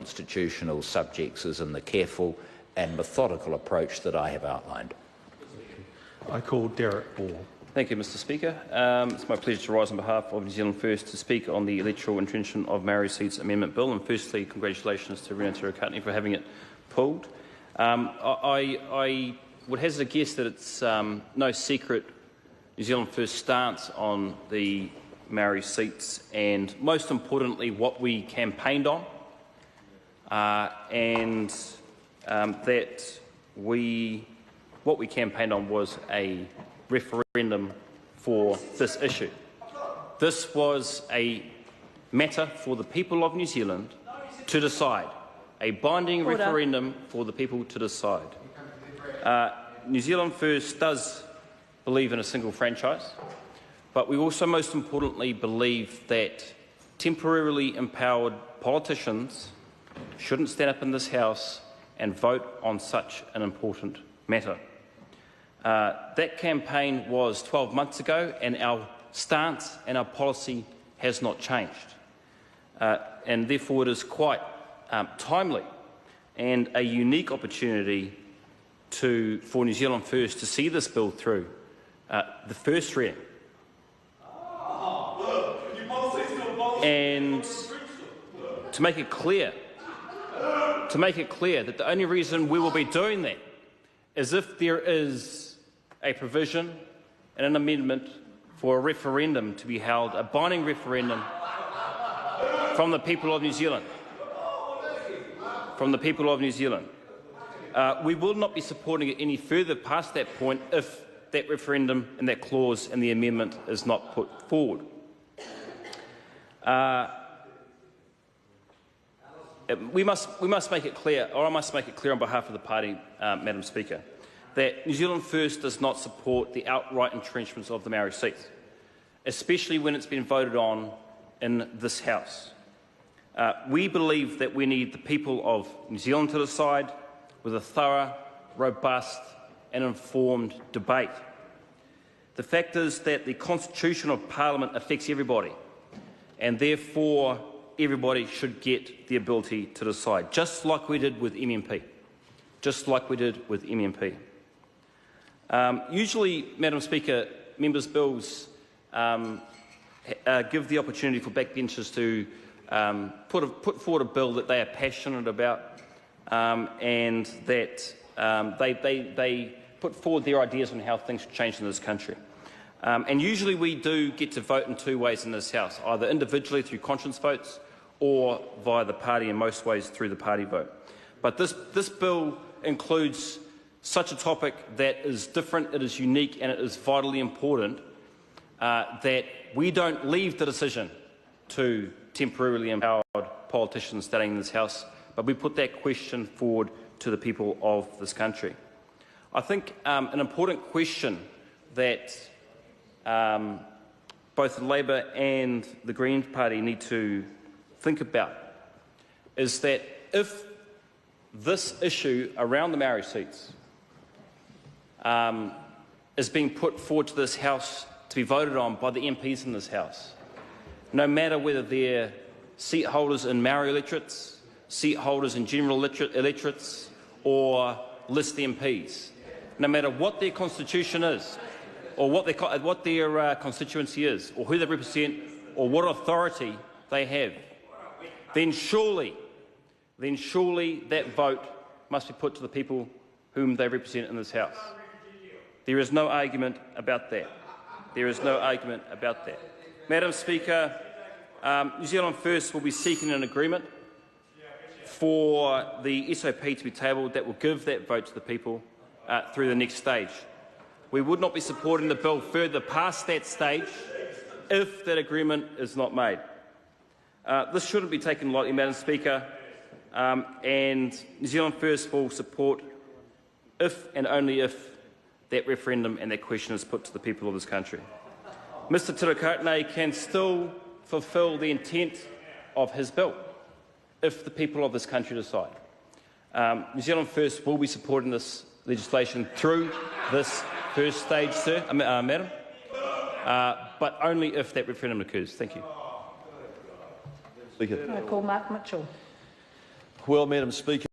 constitutional subjects is in the careful and methodical approach that I have outlined. I call Darroch Ball. Thank you, Mr Speaker. It's my pleasure to rise on behalf of New Zealand First to speak on the Electoral Entrenchment of Māori Seats Amendment Bill. And firstly, congratulations to Rena Tirakatni for having it pulled. I would hazard a guess that it's no secret New Zealand First stance on the Māori seats and, most importantly, what we campaigned on, what we campaigned on was a referendum for this issue. This was a matter for the people of New Zealand to decide, a binding referendum for the people to decide. New Zealand First does believe in a single franchise, but we also, most importantly, believe that temporarily empowered politicians shouldn't stand up in this House and vote on such an important matter. That campaign was 12 months ago, and our stance and our policy has not changed. And therefore it is quite timely and a unique opportunity for New Zealand First to see this bill through the first reading. And to make it clear that the only reason we will be doing that is if there is a provision and an amendment for a referendum to be held, a binding referendum from the people of New Zealand. From the people of New Zealand. We will not be supporting it any further past that point if that referendum and that clause in the amendment is not put forward. We must make it clear, or I must make it clear on behalf of the party, Madam Speaker, that New Zealand First does not support the outright entrenchments of the Māori seats, especially when it's been voted on in this House. We believe that we need the people of New Zealand to decide with a thorough, robust and informed debate. The fact is that the Constitution of Parliament affects everybody, and therefore everybody should get the ability to decide, just like we did with MMP. Just like we did with MMP. Usually, Madam Speaker, members' bills give the opportunity for backbenchers to put forward a bill that they are passionate about and that they put forward their ideas on how things should change in this country. And usually we do get to vote in two ways in this House, either individually through conscience votes or via the party, in most ways through the party vote. But this bill includes such a topic that is different, it is unique and it is vitally important that we don't leave the decision to temporarily empowered politicians standing in this House, but we put that question forward to the people of this country. I think an important question that both the Labour and the Green Party need to think about is that if this issue around the Māori seats is being put forward to this House to be voted on by the MPs in this House, no matter whether they're seat holders in Māori electorates, seat holders in general electorates or list MPs, no matter what their constitution is or what their constituency is or who they represent or what authority they have, then surely that vote must be put to the people whom they represent in this House. There is no argument about that. There is no argument about that. Madam Speaker, New Zealand First will be seeking an agreement for the SOP to be tabled that will give that vote to the people through the next stage. We would not be supporting the bill further past that stage if that agreement is not made. This shouldn't be taken lightly, Madam Speaker, and New Zealand First will support if and only if that referendum and that question is put to the people of this country. Mr Tirakatni can still fulfil the intent of his bill if the people of this country decide. New Zealand First will be supporting this legislation through this first stage, Madam, but only if that referendum occurs. Thank you. I call Mark Mitchell. Well, Madam Speaker,